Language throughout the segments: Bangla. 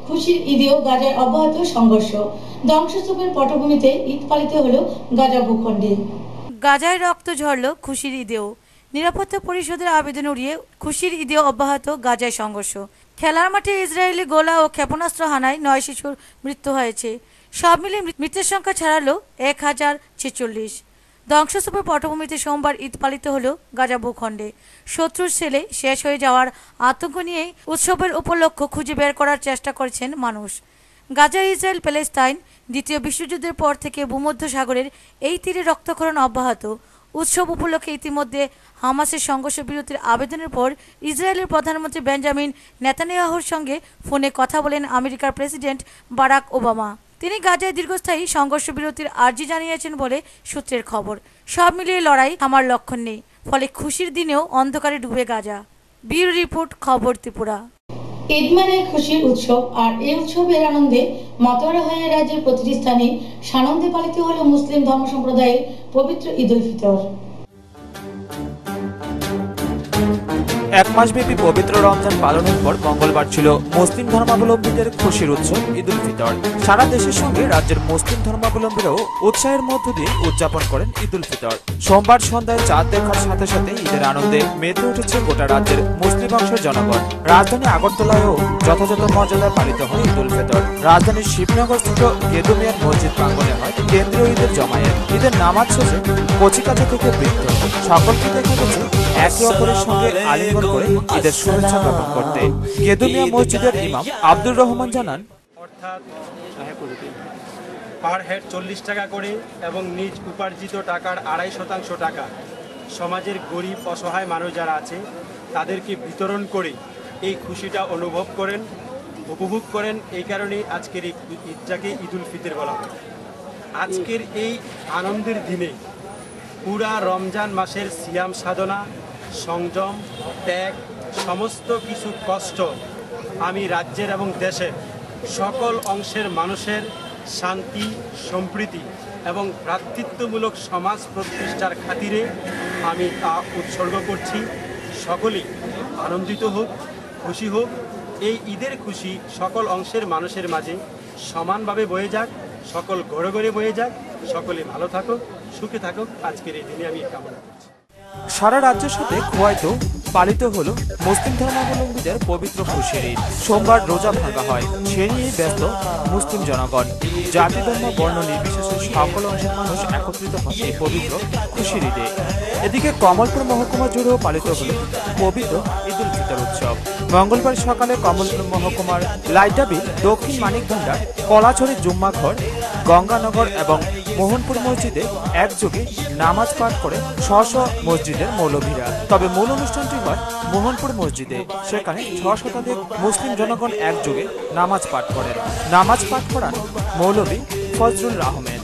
খুশির ঈদেও গাজায় অব্যাহত সংঘর্ষ, ধ্বংসস্তূপের পটভূমিতে ঈদ পালিত হলো গাজা ভূখণ্ডে। গাজায় রক্ত ঝরল খুশির ঈদেও, নিরাপত্তা পরিষদের আবেদন উড়িয়ে খুশির ঈদেও অব্যাহত গাজায় সংঘর্ষ। খেলার মাঠে ইসরায়েলি গোলা ও ক্ষেপণাস্ত্র হানায় 9 শিশুর মৃত্যু হয়েছে। সব মিলিয়ে মৃতের সংখ্যা ছাড়ালো 1046। ধ্বংসস্তূপের পটভূমিতে সোমবার ঈদ পালিত হলো গাজা ভূখণ্ডে। শত্রুর সেলে শেষ হয়ে যাওয়ার আতঙ্ক নিয়েই উৎসবের উপলক্ষ খুঁজে বের করার চেষ্টা করছেন মানুষ। গাজা, ইসরায়েল, প্যালেস্তাইন দ্বিতীয় বিশ্বযুদ্ধের পর থেকে ভূমধ্য সাগরের এই তীরে রক্তক্ষরণ অব্যাহত। উৎসব উপলক্ষে ইতিমধ্যে হামাসের সংঘর্ষ বিরতির আবেদনের পর ইসরায়েলের প্রধানমন্ত্রী বেঞ্জামিন নেতানিয়াহুর সঙ্গে ফোনে কথা বলেন আমেরিকার প্রেসিডেন্ট বারাক ওবামা। তিনি গাজায় দীর্ঘস্থায়ী সংঘর্ষ বিরতির আর্জি জানিয়েছেন বলে সূত্রের খবর। সব মিলিয়ে লড়াই থামার লক্ষণ নেই, ফলে খুশির দিনেও অন্ধকারে ডুবে গাজা। ব্যুরো রিপোর্ট, খবর ত্রিপুরা। ঈদ মানে খুশির উৎসব, আর এই উৎসবের আনন্দে মাতোয়ারা হয়ে রাজ্যের প্রতিটি স্থানে সানন্দে পালিত হলো মুসলিম ধর্ম সম্প্রদায়ের পবিত্র ঈদ উল ফিতর। এক মাসব্যাপী পবিত্র রমজান পালনের পর মঙ্গলবার ছিল মুসলিম ধর্মাবলম্বীদের খুশির উৎসব ঈদ উল ফিতর। সারা দেশের সঙ্গে রাজ্যের মুসলিম ধর্মাবলম্বীরাও উৎসাহের মধ্য দিয়ে উদযাপন করেন ঈদ উল ফিতর। সোমবার সন্ধ্যায় চাঁদ দেখার সাথে সাথে ঈদের আনন্দে মেতে উঠেছে গোটা রাজ্যের মুসলিম অংশের জনগণ। রাজধানী আগরতলায়ও যথাযথ মর্যাদায় পালিত হয় ঈদ উল ফিতর। রাজধানীর শিবনগরস্থিত গেদুমিয়ার মসজিদ প্রাঙ্গণে হয় কেন্দ্রীয় ঈদের জমায়েত। ঈদের নামাজ শেষে কচিকাঁচা থেকে বৃদ্ধ সকলকে দেখা গেছে একে অপরের সঙ্গে আলিঙ্গন করে ঈদের শুভেচ্ছা জ্ঞাপন করতে। গেদুমিয়া মসজিদের ইমাম আব্দুর রহমান জানান, অর্থাৎ পার হেড 40 টাকা করে এবং নিজ উপার্জিত টাকার 2.5% টাকা সমাজের গরিব অসহায় মানুষ যারা আছে তাদেরকে বিতরণ করে এই খুশিটা উপভোগ করেন। এই কারণেই আজকের এই ঈদটাকে ঈদ উল ফিতর বলা হয়। আজকের এই আনন্দের দিনে পুরা রমজান মাসের সিয়াম সাধনা, সংযম, ত্যাগ, সমস্ত কিছু কষ্ট আমি রাজ্যের এবং দেশের সকল অংশের মানুষের শান্তি, সম্প্রীতি এবং ভ্রাতৃত্বমূলক সমাজ প্রতিষ্ঠার খাতিরে আমি তা উৎসর্গ করছি। সকলেই আনন্দিত হোক, খুশি হোক। এই ঈদের খুশি সকল অংশের মানুষের মাঝে সমানভাবে বয়ে যাক, সকল ঘরে ঘরে বয়ে যাক, সকলে ভালো থাকুক, সুখে থাকুক। আজকের এই দিনে আমি কামনা করছি। সারা রাজ্যের সাথে খোয়াইতেও পালিত হলো মুসলিম ধর্মাবলম্বীদের পবিত্র খুশির ঈদ। সোমবার রোজা ভাঙা হয়, সে নিয়ে ব্যস্ত মুসলিম জনগণ। জাতি, ধর্ম, বর্ণ নির্বিশেষে সকল অংশের মানুষ একত্রিত হন এই পবিত্র খুশির ঈদে। এদিকে কমলপুর মহকুমা জুড়েও পালিত হলো পবিত্র ঈদ উল ফিতর উৎসব। মঙ্গলবার সকালে কমলপুর মহকুমার লাইটাবি, দক্ষিণ মানিকভান্ডার, কলাছড়ি, জুম্মাঘর, গঙ্গানগর এবং মোহনপুর মসজিদে একযোগে নামাজ পাঠ করে স্ব মসজিদের মৌলভীরা। তবে মূল অনুষ্ঠানটি হয় মোহনপুর মসজিদে। সেখানে 6 শতাধিক মুসলিম জনগণ একযোগে নামাজ পাঠ করেন। নামাজ পাঠ করান মৌলভী ফজলুল আহমেদ।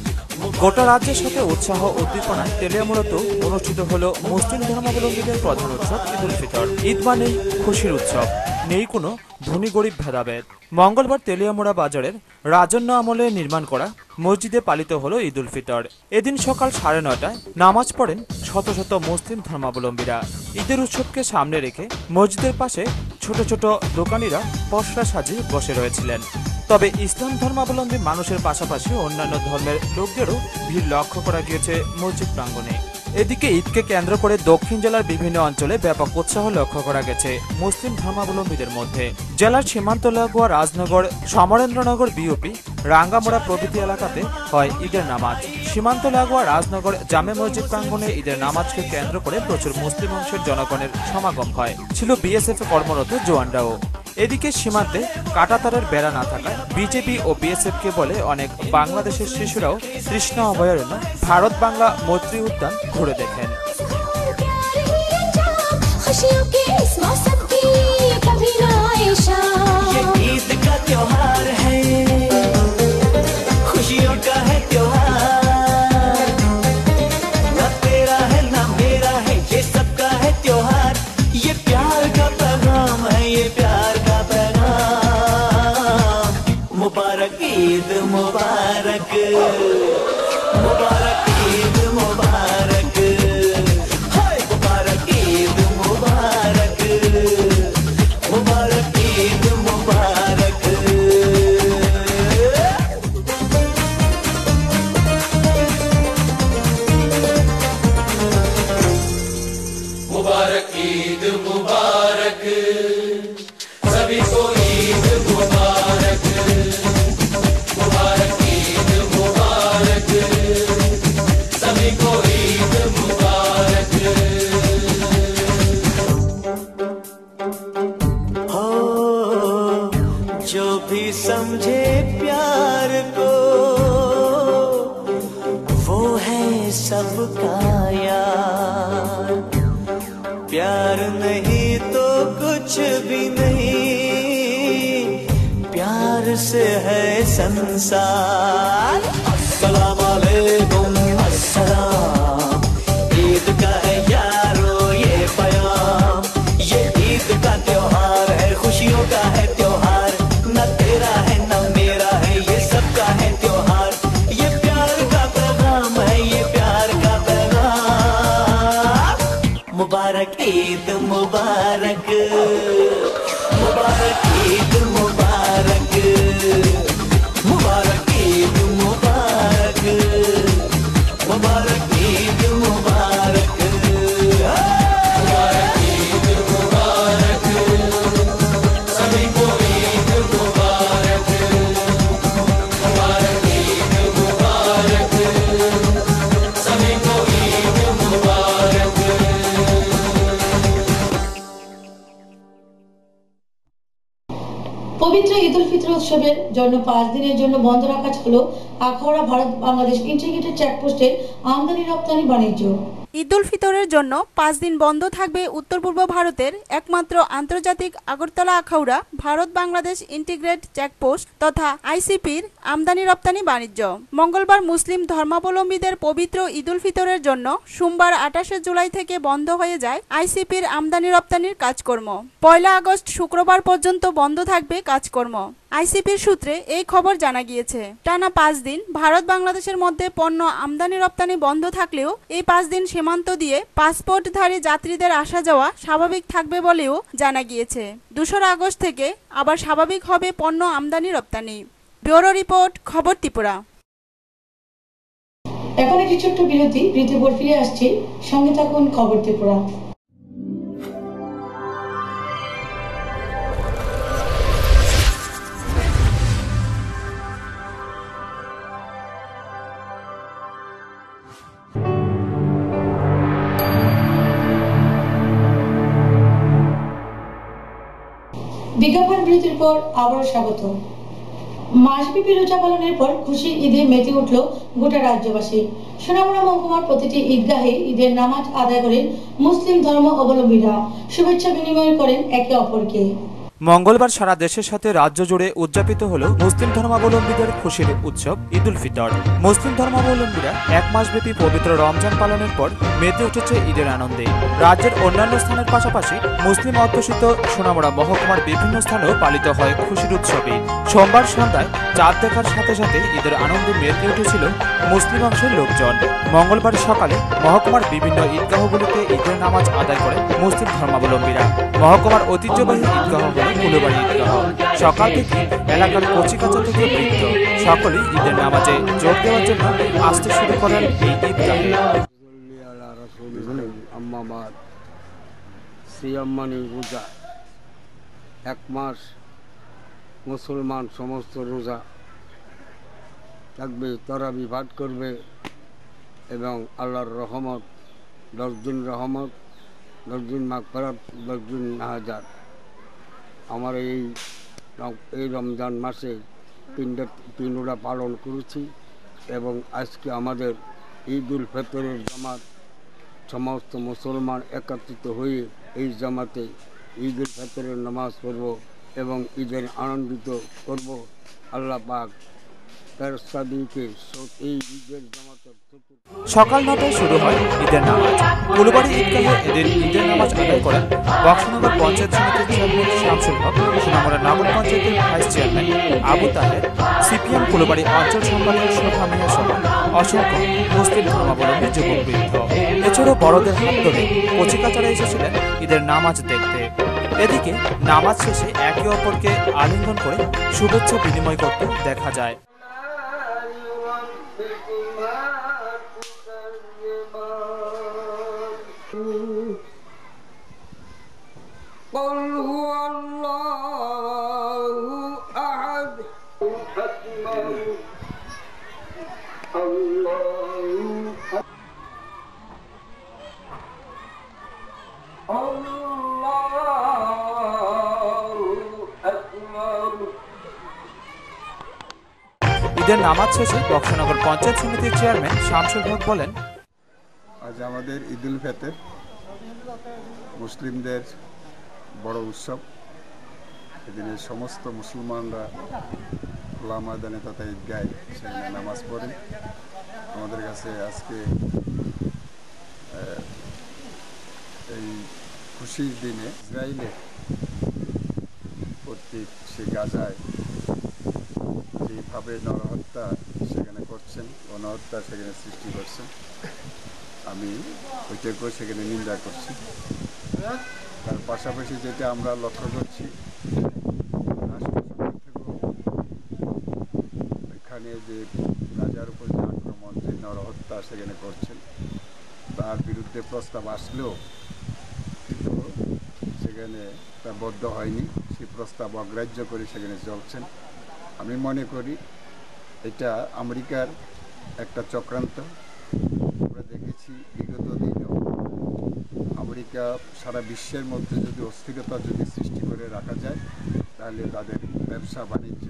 গোটা রাজ্যের সাথে উৎসাহ উদ্দীপনায় তেলিয়ামূলত অনুষ্ঠিত হল মুসলিম ধর্মাবলম্বীদের প্রধান উৎসব ঈদ উল ফিতর। ঈদ মানেই খুশির উৎসব, নেই কোনো ধনী গরিব ভেদাভেদ। মঙ্গলবার তেলিয়ামুড়া বাজারের রাজন্য আমলে নির্মাণ করা মসজিদে পালিত হলো ঈদ উল ফিতর। এদিন সকাল 9:30টায় নামাজ পড়েন শত শত মুসলিম ধর্মাবলম্বীরা। ঈদের উৎসবকে সামনে রেখে মসজিদের পাশে ছোট ছোট দোকানিরা পসরা সাজিয়ে বসে রয়েছিলেন। তবে ইসলাম ধর্মাবলম্বী মানুষের পাশাপাশি অন্যান্য ধর্মের লোকদেরও ভিড় লক্ষ্য করা গিয়েছে মসজিদ প্রাঙ্গণে। এদিকে ঈদকে কেন্দ্র করে দক্ষিণ জেলার বিভিন্ন অঞ্চলে ব্যাপক উৎসাহ লক্ষ্য করা গেছে মুসলিম ধর্মাবলম্বীদের মধ্যে। জেলার সীমান্ত লাগোয়া রাজনগর, সমরেন্দ্রনগর, বিওপি, রাঙ্গামোড়া প্রভৃতি এলাকাতে হয় ঈদের নামাজ। সীমান্ত লাগোয়া রাজনগর জামে মসজিদ প্রাঙ্গণে ঈদের নামাজকে কেন্দ্র করে প্রচুর মুসলিম অংশের জনগণের সমাগম হয়। ছিল বিএসএফ কর্মরত জওয়ানরাও। এদিকে সীমান্তে কাঁটাতারের বেড়া না থাকায় বিজেপি ও বিএসএফকে বলে অনেক বাংলাদেশের শিশুরাও তৃষ্ণা অভয়ারণ্য, ভারত বাংলা মৈত্রী উদ্যান ঘুরে দেখেন। ईद मुबारक, मुबारक ईद मुबारक, हाय मुबारक ईद मुबारक, मुबारक ईद मुबारक। जो भी समझे प्यार को वो है सबका यार। प्यार नहीं तो कुछ भी नहीं, प्यार से है संसार। अस्सलाम वालेकुम अस्सलाम, ईद का है यारो ये पैगाम। ये ईद का त्योहार है, खुशियों का है त्योहार। न तेरा है न मेरा है, ये सबका है त्योहार। ये प्यार का पैगाम है, ये प्यार का पैगाम। मुबारक ईद मुबारक, मुबारक ईद मुबारक, मुबारक ईद मुबारक, मुबारक ईद मुबारक, मुबारक ईद मुबारक, सभी को ईद मुबारक, मुबारक ईद मुबारक, सभी को ईद मुबारक। পবিত্র ঈদ উল ফিতর উৎসবের জন্য 5 দিনের জন্য বন্ধ রাখা হলো আখাউড়া ভারত বাংলাদেশ ইন্টিগ্রেটেড চেকপোস্টের আমদানি রপ্তানি বাণিজ্য। ঈদ উল ফিতরের জন্য 5 দিন বন্ধ থাকবে উত্তর পূর্ব ভারতের একমাত্র আন্তর্জাতিক আগরতলা আখাউড়া ভারত বাংলাদেশ ইন্টিগ্রেট চেকপোস্ট তথা আইসিপির আমদানি রপ্তানি বাণিজ্য। মঙ্গলবার মুসলিম ধর্মাবলম্বীদের পবিত্র ঈদ উল ফিতরের জন্য সোমবার 28 জুলাই থেকে বন্ধ হয়ে যায় আইসিপির আমদানি রপ্তানির কাজকর্ম। 1 আগস্ট শুক্রবার পর্যন্ত বন্ধ থাকবে কাজকর্ম। আইসিপির সূত্রে এই খবর জানা গিয়েছে। টানা 5 দিন ভারত বাংলাদেশের মধ্যে পণ্য আমদানি রপ্তানি বন্ধ থাকলেও এই 5 দিন সীমান্ত দিয়ে পাসপোর্টধারী যাত্রীদের আসা যাওয়া স্বাভাবিক থাকবে বলেও জানা গিয়েছে। 2 আগস্ট থেকে আবার স্বাভাবিক হবে পণ্য আমদানি রপ্তানি। ব্যুরো রিপোর্ট, খবর ত্রিপুরা। এখন একটি ছোট্ট বিরতির পর ফিরে আসছি, সঙ্গে থাকুন খবর ত্রিপুরা। বিজ্ঞাপন বিরতির পর আবারও স্বাগত। মাসব্যাপী রোজা পালনের পর খুশির ঈদে মেতে উঠল গোটা রাজ্যবাসী। সোনামুড়া মহকুমার প্রতিটি ঈদগাহে ঈদের নামাজ আদায় করেন মুসলিম ধর্ম অবলম্বীরা, শুভেচ্ছা বিনিময় করেন একে অপরকে। মঙ্গলবার সারা দেশের সাথে রাজ্য জুড়ে উদযাপিত হল মুসলিম ধর্মাবলম্বীদের খুশির উৎসব ঈদ উল ফিতর। মুসলিম ধর্মাবলম্বীরা 1 মাসব্যাপী পবিত্র রমজান পালনের পর মেতে উঠেছে ঈদের আনন্দে। রাজ্যের অন্যান্য স্থানের পাশাপাশি মুসলিম অধ্যুষিত সোনামুড়া মহকুমার বিভিন্ন স্থানেও পালিত হয় খুশির উৎসবে। সোমবার সন্ধ্যায় চাঁদ দেখার সাথে সাথে ঈদের আনন্দে মেতে উঠেছিল মুসলিম অংশের লোকজন। মঙ্গলবার সকালে মহকুমার বিভিন্ন ঈদগাহগুলিতে ঈদের নামাজ আদায় করেন মুসলিম ধর্মাবলম্বীরা। মহকুমার ঐতিহ্যবাহী ঈদগাহ কুলবাড়ি ঈদগাহ। সকাল থেকে এলাকার কচিকাঁচা থেকে বৃদ্ধ সকলেই ঈদের নামাজে যোগ দেওয়ার জন্য আসতে শুরু করেন এই ঈদগাহে। রোজা 1 মাস মুসলমান সমস্ত রোজা থাকবে, তারাবি পাঠ করবে এবং আল্লাহর রহমত 10 দিন রহমত, 10 দিন মাগফিরাত, 10 দিন নাজাত। আমার এই রমজান মাসে 3টা পালন করেছি এবং আজকে আমাদের ঈদ উল ফিতরের জামাত, সমস্ত মুসলমান একত্রিত হয়ে এই জামাতে ঈদ উল ফিতরের নামাজ পড়ব এবং ঈদের আনন্দিত করব। আল্লাহ পাক সকাল 9টায় শুরু হয় ঈদের নামাজ। কুলবাড়ি ঈদগাহে ঈদের নামাজ আদায় করেন বক্সনগর পঞ্চায়েত সমিতির চেয়ারম্যান শামসুল হক, সোনামুড়া নগর পঞ্চায়েতের vice chairman Abu Taher, CPM Kulbari অঞ্চল সম্পাদক শোভা মিয়া সহ অসংখ্য মুসলিম ধর্মাবলম্বী যুবকবৃন্দ। এছাড়াও বড়দের হাত ধরে কচিকাচারা এসেছিলেন ঈদের নামাজ দেখতে। এদিকে নামাজ শেষে একে অপরকে আলিঙ্গন করে শুভেচ্ছা বিনিময় করতে দেখা যায়। قل هو الله أحد الله أكبر ঈদের নামাজ শেষে বক্সনগর পঞ্চায়েত সমিতির চেয়ারম্যান শামসুল হক বলেন, আজ আমাদের ঈদুল ফিতর মুসলিমদের বড় উৎসব। এদিনে সমস্ত মুসলমানরা খোলা ময়দানে তথা ঈদগাহে সেখানে নামাজ পড়েন। আমাদের কাছে আজকে এই খুশির দিনে ইসরায়েলের কর্তৃক সে গাজায় যেভাবে নরহত্যা সেখানে করছেন, গণহত্যা সেখানে সৃষ্টি করছেন, আমি ওইটাকেও সেখানে নিন্দা করছি। তার পাশাপাশি যেটা আমরা লক্ষ্য করছি, এখানে যে গাজার উপর যে আক্রমণ, যে নরহত্যা সেখানে করছেন, তার বিরুদ্ধে প্রস্তাব আসলেও কিন্তু সেখানে তা বদ্ধ হয়নি। সেই প্রস্তাব অগ্রাহ্য করে সেখানে চলছেন। আমি মনে করি এটা আমেরিকার একটা চক্রান্ত। আমরা দেখেছি বিগত দিনেও আমেরিকা সারা বিশ্বের মধ্যে যদি অস্থিরতা যদি সৃষ্টি করে রাখা যায়, তাহলে তাদের ব্যবসা বাণিজ্য,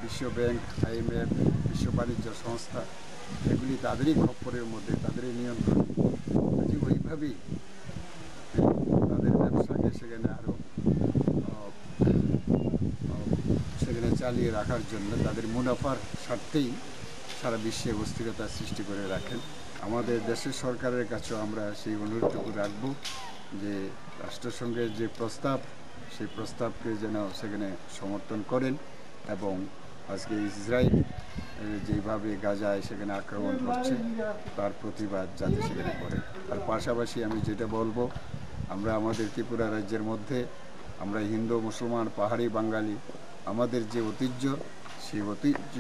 বিশ্ব ব্যাংক, IMF, বিশ্ব বাণিজ্য সংস্থা, এগুলি তাদেরই খপ্পরের মধ্যে, তাদেরই নিয়ন্ত্রণে। ওইভাবেই তাদের ব্যবসাকে সেখানে আরও সেখানে চালিয়ে রাখার জন্য তাদের মুনাফার স্বার্থেই সারা বিশ্বে অস্থিরতা সৃষ্টি করে রাখেন। আমাদের দেশের সরকারের কাছেও আমরা সেই অনুরোধটুকু রাখব যে রাষ্ট্রসংঘের যে প্রস্তাব, সেই প্রস্তাবকে যেন সেখানে সমর্থন করেন এবং আজকে ইসরায়েল যেভাবে গাজায় সেখানে আক্রমণ করছে তার প্রতিবাদ যাতে সেখানে করেন। তার পাশাপাশি আমি যেটা বলবো, আমরা আমাদের ত্রিপুরা রাজ্যের মধ্যে আমরা হিন্দু, মুসলমান, পাহাড়ি, বাঙালি, আমাদের যে ঐতিহ্য, সেই ঐতিহ্য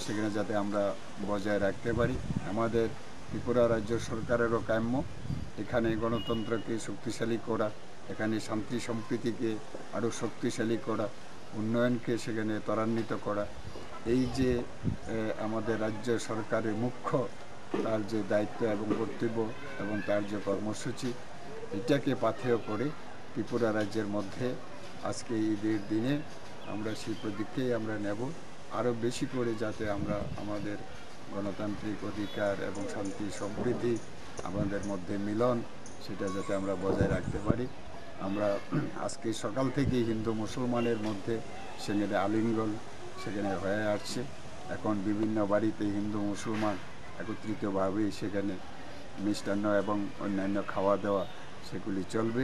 সেখানে যাতে আমরা বজায় রাখতে পারি। আমাদের ত্রিপুরা রাজ্য সরকারেরও কাম্য এখানে গণতন্ত্রকে শক্তিশালী করা, এখানে শান্তি সম্প্রীতিকে আরও শক্তিশালী করা, উন্নয়নকে সেখানে ত্বরান্বিত করা। এই যে আমাদের রাজ্য সরকারের মুখ্য, তার যে দায়িত্ব এবং কর্তব্য এবং তার যে কর্মসূচি, এটাকে পাথেয় করে ত্রিপুরা রাজ্যের মধ্যে আজকে ঈদের দিনে আমরা সেই প্রদিককেই আমরা নেব, আরও বেশি করে যাতে আমরা আমাদের গণতান্ত্রিক অধিকার এবং শান্তি সমৃদ্ধি, আমাদের মধ্যে মিলন, সেটা যাতে আমরা বজায় রাখতে পারি। আমরা আজকে সকাল থেকেই হিন্দু মুসলমানের মধ্যে সেখানে আলিঙ্গন সেখানে হয়ে আসছে। এখন বিভিন্ন বাড়িতে হিন্দু মুসলমান একত্রিতভাবে সেখানে মিষ্টান্ন এবং অন্যান্য খাওয়া দাওয়া সেগুলি চলবে।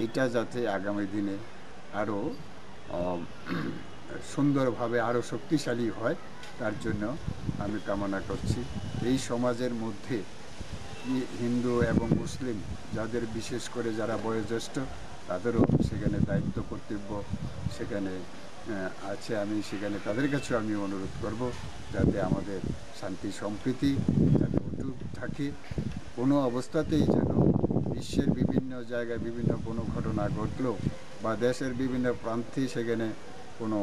এটা যাতে আগামী দিনে আরও সুন্দরভাবে আরও শক্তিশালী হয়, তার জন্য আমি কামনা করছি। এই সমাজের মধ্যে হিন্দু এবং মুসলিম যাদের বিশেষ করে যারা বয়োজ্যেষ্ঠ, তাদেরও সেখানে দায়িত্ব কর্তব্য সেখানে আছে। আমি সেখানে তাদের কাছেও আমি অনুরোধ করব যাতে আমাদের শান্তি সম্প্রীতি যাতে অটুট থাকে, কোনো অবস্থাতেই যেন বিশ্বের বিভিন্ন জায়গায় বিভিন্ন কোনো ঘটনা ঘটলেও বা দেশের বিভিন্ন প্রান্তে সেখানে কোনো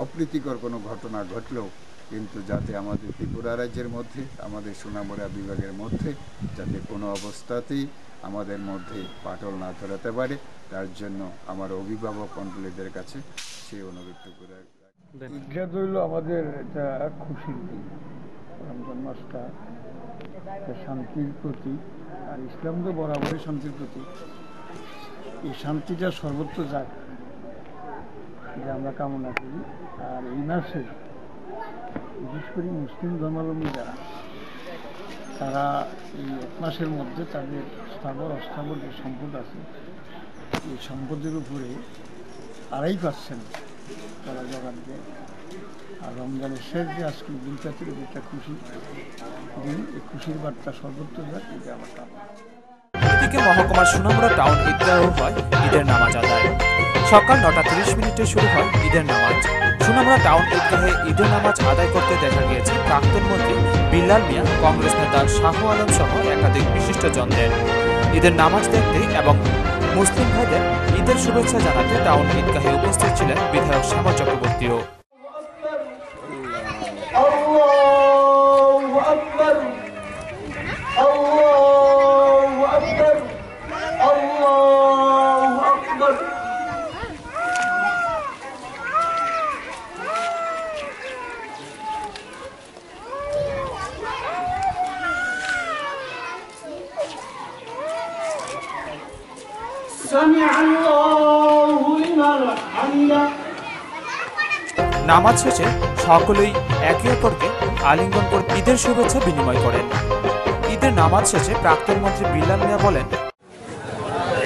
অপ্রীতিকর কোনো ঘটনা ঘটলেও কিন্তু যাতে আমাদের ত্রিপুরা রাজ্যের মধ্যে, আমাদের সোনামুড়া বিভাগের মধ্যে যাতে কোনো অবস্থাতেই আমাদের মধ্যে পাটল না ধরাতে পারে, তার জন্য আমার অভিভাবক মণ্ডলীদের কাছে সেই অনুরোধটুকু রাখি। ঈদগাহ হইল আমাদের এটা খুশির দিন। রমজান মাসটা শান্তির প্রতীক, আর ইসলাম তো বরাবরই শান্তির প্রতীক। এই শান্তিটা সর্বত্র যাক, এটা আমরা কামনা করি। আর এই মাসে বিশেষ করে মুসলিম ধর্মাবলম্বী যারা, তারা এই এক মাসের মধ্যে তাদের স্থাবর অস্থাবর যে সম্পদ আছে, এই সম্পদের উপরে 2.5% তারা জোগাড় দেয়। আর রমজানের শেষ যে আজকে দিনটা ছিল, একটা খুশি দিন, এই খুশির বার্তা সর্বত্র যাক, এটা আমার কামনা। এদিকে মহকুমার সোনামুড়া টাউন ঈদগাহেও হয় ঈদের নামাজ আদায়। সকাল 9:30 শুরু হয় ঈদের নামাজ। সোনামুড়া টাউন ঈদগাহে ঈদের নামাজ আদায় করতে দেখা গিয়েছে প্রাক্তন মন্ত্রী বিল্লাল মিয়া, কংগ্রেস নেতা শাহ আলম সহ একাধিক বিশিষ্টজনদের। ঈদের নামাজ দেখতে এবং মুসলিম ভাইদের ঈদের শুভেচ্ছা জানাতে টাউন ঈদগাহে উপস্থিত ছিলেন বিধায়ক শ্যামল চক্রবর্তীও। নামাজ শেষে সকলেই একে অপরকে আলিঙ্গন করে ঈদের শুভেচ্ছা বিনিময় করেন। ঈদের নামাজ শেষে প্রাক্তন মন্ত্রী বিল্লাল মিয়া বলেন,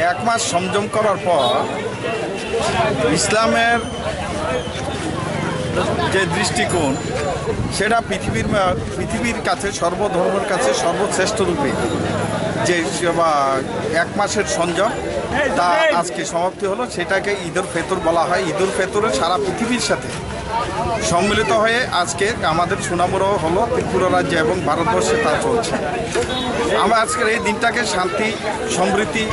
1 মাস সংযম করার পর ইসলামের যে দৃষ্টিকোণ সেটা পৃথিবীর কাছে সর্বধর্মের কাছে সর্বশ্রেষ্ঠ রূপে যে 1 মাসের সংযম তা আজকে সমাপ্তি হলো। সেটাকে ঈদুল ফিতর বলা হয়। ঈদুল ফিতরে সারা পৃথিবীর সাথে সম্মিলিত হয়ে আজকে আমাদের সুনামুরও হলো ত্রিপুরা রাজ্যে এবং ভারতবর্ষে তা চলছে। আমরা আজকের এই দিনটাকে শান্তি, সমৃদ্ধি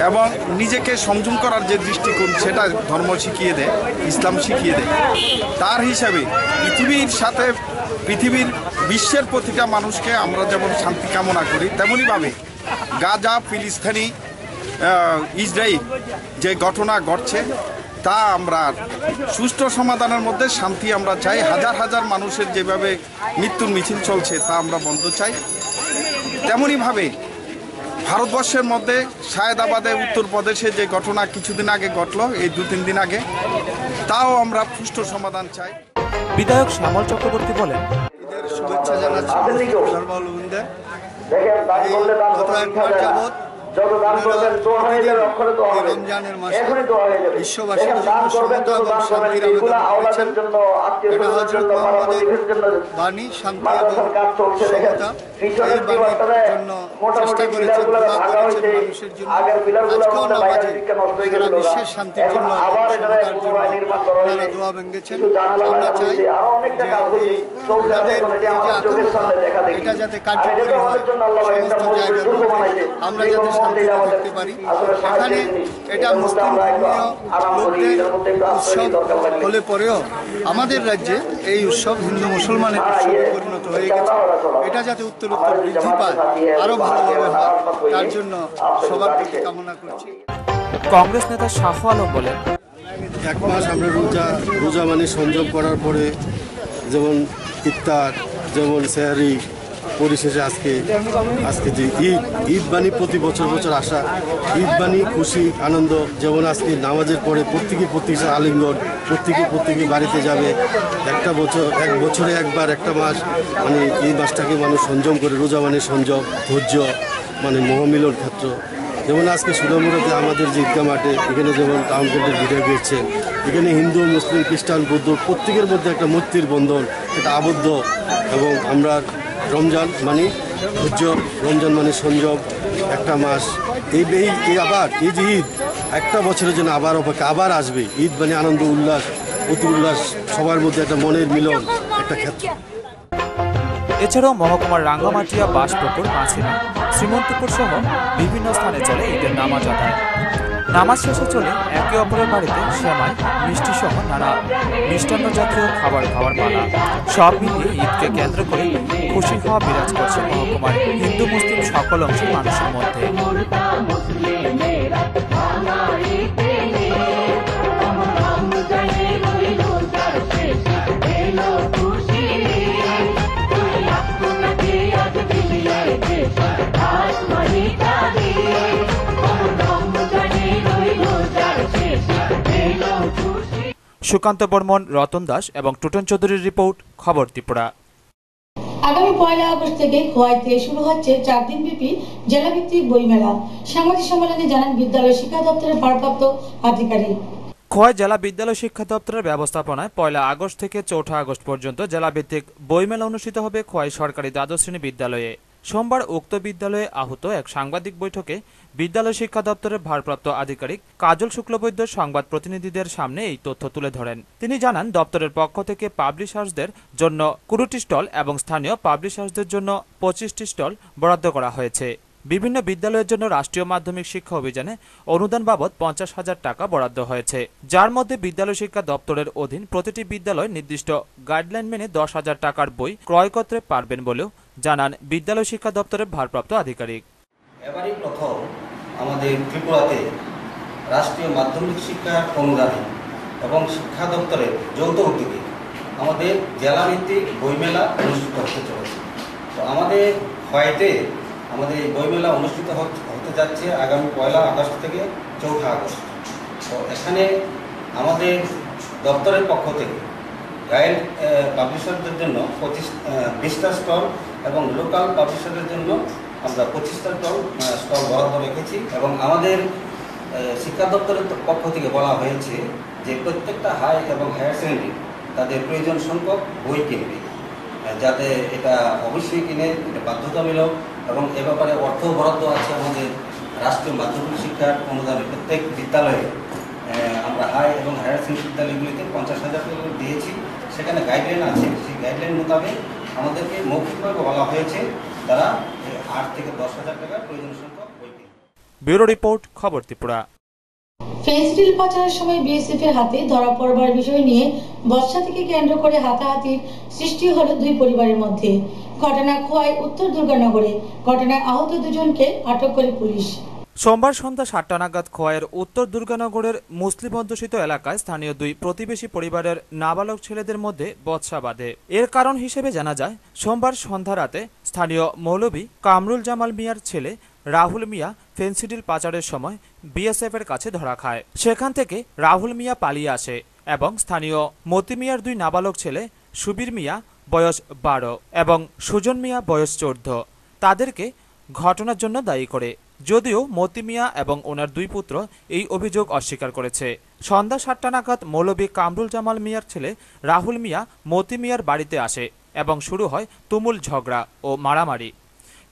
এবং নিজেকে সংযম করার যে দৃষ্টিকোণ সেটা ধর্ম শিখিয়ে দেয়, ইসলাম শিখিয়ে দেয়। তার হিসাবে বিশ্বের প্রতিটা মানুষকে আমরা যেমন শান্তি কামনা করি, তেমনইভাবে গাজা, ফিলিস্তিনি, ইসরায়েল যে ঘটনা ঘটছে তা আমরা সুষ্ঠু সমাধানের মধ্যে শান্তি আমরা চাই। হাজার হাজার মানুষের যেভাবে মৃত্যুর মিছিল চলছে তা আমরা বন্ধ চাই। তেমনইভাবে ভারতবর্ষের মধ্যে শায়দাবাদে উত্তরপ্রদেশে যে ঘটনা কিছুদিন আগে ঘটলো, এই 2-3 দিন আগে, তাও আমরা সুষ্ঠু সমাধান চাই। বিধায়ক শ্যামল চক্রবর্তী বলেন, ঈদের শুভেচ্ছা জানাচ্ছি ধর্মাবলম্বীদের। গত 1 মাস যাবৎ রমজানের মাসে বিশ্ববাসীর জন্য সমতা এবং শান্তির আবেদন করেছেন। এটা হযরত মুহাম্মদের বাণী, শান্তি এবং সমতা, এই বাণীর জন্য চেষ্টা করেছেন, দোয়া করেছেন মানুষের জন্য। আজকেও নামাজে সারা বিশ্বের শান্তির জন্য, সমতার জন্য ওনারা দোয়া ভেঙেছেন। আমরা চাই যে তাদের এই যে আকাঙ্ক্ষা এটা যাতে কার্যকরী হয় সমস্ত জায়গায়, আমরা যাতে শান্তিতে থাকতে পারি। এখানে এটা মুসলিম ধর্মীয় লোকদের উৎসব হলে পরেও আমাদের রাজ্যে এই উৎসব হিন্দু মুসলমানের উৎসবে পরিণত হয়ে গেছে। এটা যাতে উত্তরোত্তর বৃদ্ধি পায়, আরো ভালোভাবে হয়, তার জন্য সবার প্রতি কামনা করছি। কংগ্রেস নেতা শাহ আলম বলেন, 1 মাস আমরা রোজা মানে সংযম করার পরে যেমন ইফতার, যেমন সেহরি, পরিশেষে আজকে যে ঈদ বাণী প্রতি বছর আসা, ঈদ বাণী খুশি আনন্দ। যেমন আজকে নামাজের পরে প্রত্যেকে আলিঙ্গন, প্রত্যেকে বাড়িতে যাবে। 1 বছরে একবার 1 মাস মানে এই মাসটাকে মানুষ সংযম করে, রোজা মানে সংযম, ধৈর্য, মানে মহামিলন ক্ষেত্র। যেমন আজকে সুনামুড়াতে আমাদের যে ঈদগাহ মাঠে, এখানে যেমন টাউন কেন্দ্রের ভিডিও গেছে, এখানে হিন্দু, মুসলিম, খ্রিস্টান, বৌদ্ধ প্রত্যেকের মধ্যে একটা মৈত্রীর বন্ধন, এটা আবদ্ধ। এবং আমরা রমজান মানে ধৈর্য, রমজান মানে সংযম, 1 মাস। আবার এই যে ঈদ 1 বছরের জন্য আবার অপেক্ষা, আবার আসবে। ঈদ মানে আনন্দ, উল্লাস, অতি উল্লাস, সবার মধ্যে একটা মনের মিলন, একটা ক্ষেত্র। এছাড়াও মহকুমার রাঙ্গামাটিয়া, বাসপুকুর, মাছিনা, শ্রীমন্তপুর সহ বিভিন্ন স্থানে চলে ঈদের নামাজ আদায়। নামাজ শেষে চলে একে অপরের বাড়িতে সেমাই, মিষ্টি সহ নানা মিষ্টান্ন জাতীয় খাবার খাওয়ার পালা। সব মিলিয়ে ঈদকে কেন্দ্র করে খুশি হওয়া বিরাজ করছে মহকুমার হিন্দু মুসলিম সকল অংশের মানুষের মধ্যে। সুকান্ত বর্মন, রতন দাস এবং টুটন চৌধুরীর রিপোর্ট, খবর ত্রিপুরা। আগামী 1 আগস্ট থেকে খোয়াইতে শুরু হচ্ছে 4 দিনব্যাপী জেলাভিত্তিক বইমেলা। সাংবাদিক সম্মেলনে জানান বিদ্যালয় শিক্ষা দপ্তরের ভারপ্রাপ্ত আধিকারিক। খোয়াই জেলা বিদ্যালয় শিক্ষা দপ্তরের ব্যবস্থাপনায় 1 আগস্ট থেকে 4 আগস্ট পর্যন্ত জেলাভিত্তিক বইমেলা অনুষ্ঠিত হবে খোয়াই সরকারি দ্বাদশ শ্রেণী বিদ্যালয়ে। সোমবার উক্ত বিদ্যালয়ে আহুত এক সাংবাদিক বৈঠকে বিদ্যালয় শিক্ষা দপ্তরের ভারপ্রাপ্ত আধিকারিক কাজল শুক্লবৈদ্য সংবাদ প্রতিনিধিদের সামনে এই তথ্য তুলে ধরেন। তিনি জানান, দপ্তরের পক্ষ থেকে পাবলিশার্সদের জন্য 20টি স্টল এবং স্থানীয় পাবলিশার্সদের জন্য 25টি স্টল বরাদ্দ করা হয়েছে। বিভিন্ন বিদ্যালয়ের জন্য রাষ্ট্রীয় মাধ্যমিক শিক্ষা অভিযানে অনুদান বাবদ 50,000 টাকা বরাদ্দ হয়েছে, যার মধ্যে বিদ্যালয় শিক্ষা দপ্তরের অধীন প্রতিটি বিদ্যালয় নির্দিষ্ট গাইডলাইন মেনে 10,000 টাকার বই ক্রয় করতে পারবেন বলেও জানান বিদ্যালয় শিক্ষা দপ্তরের ভারপ্রাপ্ত আধিকারিক। এবারই প্রথম আমাদের ত্রিপুরাতে রাষ্ট্রীয় মাধ্যমিক শিক্ষার অনুদানে এবং শিক্ষা দপ্তরের যৌথ উদ্যোগে আমাদের জেলাভিত্তিক বইমেলা অনুষ্ঠিত হতে চলেছে। তো আমাদের খোয়াইতে আমাদের এই বইমেলা অনুষ্ঠিত হতে যাচ্ছে আগামী 1 আগস্ট থেকে 4 আগস্ট। তো এখানে আমাদের দপ্তরের পক্ষ থেকে গাইড পাবলিশারদের জন্য 20টা স্টল এবং লোকাল পাবলিশারদের জন্য আমরা 25টা স্টল বরাদ্দ রেখেছি। এবং আমাদের শিক্ষা দপ্তরের পক্ষ থেকে বলা হয়েছে যে প্রত্যেকটা হাই এবং হায়ার সেকেন্ডারি তাদের প্রয়োজন সংখ্যক বই কিনবে, যাতে এটা অবশ্যই কিনে, এটা বাধ্যতামূলক। এবং এ ব্যাপারে অর্থ বরাদ্দ আছে আমাদের রাষ্ট্রীয় মাধ্যমিক শিক্ষার অনুদানে প্রত্যেক বিদ্যালয়ে আমরা হাই এবং হায়ার সেকেন্ডারি বিদ্যালয়গুলিতে 50,000 টাকা দিয়েছি। সেখানে গাইডলাইন আছে, সেই গাইডলাইন মোতাবেক আমাদেরকে মৌখিকভাবে বলা হয়েছে তারা 8 থেকে 10,000 টাকা প্রয়োজন সংখ্যক বই কিনবে। ব্যুরো রিপোর্ট, খবর ত্রিপুরা। ফেন্সিডিল পাচারের সময় বিএসএফ এর হাতে ধরা পড়বার বিষয় নিয়ে বর্ষা থেকে কেন্দ্র করে হাতাহাতির সৃষ্টি হলো দুই পরিবারের মধ্যে। ঘটনা খোয়াই উত্তর দুর্গানগরে। ঘটনায় আহত দুজনকে আটক করে পুলিশ। সোমবার সন্ধ্যা 7টা নাগাদ খোয়াইয়ের উত্তর দুর্গানগরের মুসলিম অধ্যুষিত এলাকায় স্থানীয় দুই প্রতিবেশী পরিবারের নাবালক ছেলেদের মধ্যে বচসা বাঁধে। এর কারণ হিসেবে জানা যায়, সোমবার সন্ধ্যা রাতে স্থানীয় মৌলভী কামরুল জামাল মিয়ার ছেলে রাহুল মিয়া ফেন্সিডিল পাচারের সময় বিএসএফ এর কাছে ধরা খায়। সেখান থেকে রাহুল মিয়া পালিয়ে আসে এবং স্থানীয় মতি মিয়ার দুই নাবালক ছেলে সুবীর মিয়া বয়স 12 এবং সুজন মিয়া বয়স 14 তাদেরকে ঘটনার জন্য দায়ী করে। যদিও মতি মিয়া এবং ওনার দুই পুত্র এই অভিযোগ অস্বীকার করেছে। সন্ধ্যা 7টা নাগাদ মৌলভী কামরুল জামাল মিয়ার ছেলে রাহুল মিয়া মতি মিয়ার বাড়িতে আসে এবং শুরু হয় তুমুল ঝগড়া ও মারামারি।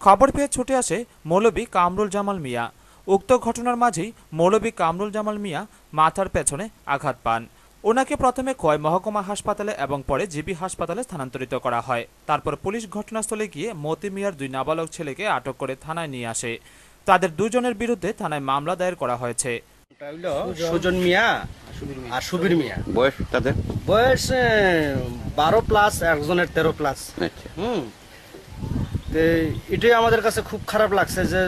খবর পেয়ে ছুটে আসে মৌলভী কামরুল জামাল মিয়া। উক্ত ঘটনার মাঝেই মৌলভী কামরুল জামাল মিয়া মাথার পেছনে আঘাত পান। ওনাকে প্রথমে খোয়াই মহকুমা হাসপাতালে এবং পরে জিবি হাসপাতালে স্থানান্তরিত করা হয়। তারপর পুলিশ ঘটনাস্থলে গিয়ে মতি মিয়ার দুই নাবালক ছেলেকে আটক করে থানায় নিয়ে আসে। তাদের দুজনের বিরুদ্ধে থানায় মামলা দায়ের করা হয়েছে। সুজন মিয়া আর সুবীর মিয়া বয়স তাদের বয়স 12+, একজনের 13+। তো এটাই আমাদের কাছে খুব খারাপ লাগছে যে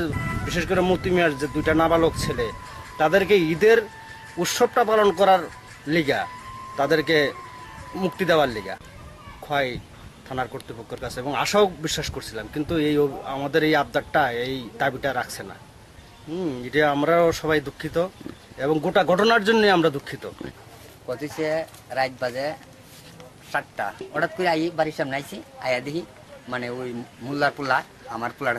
বিশেষ করে মতি মিয়ার যে দুইটা নাবালক ছেলে, তাদেরকে ঈদের উৎসবটা পালন করার লিগা, তাদেরকে মুক্তি দেওয়ার লিগা খোয়াই থানার কর্তৃপক্ষের কাছে এবং আশাও বিশ্বাস করছিলাম, কিন্তু এই আমাদের এই আবদারটা, এই দাবিটা রাখছে না। এটা আমরাও সবাই দুঃখিত এবং গোটা ঘটনার জন্য আমরা দুঃখিত। পঁচিশে রাত বাজে 7টা হঠাৎ করে আই বাড়ির সামনে আইছি, আয়া দেখি মানে ওই মোল্লার পোলা আমার পোলাটা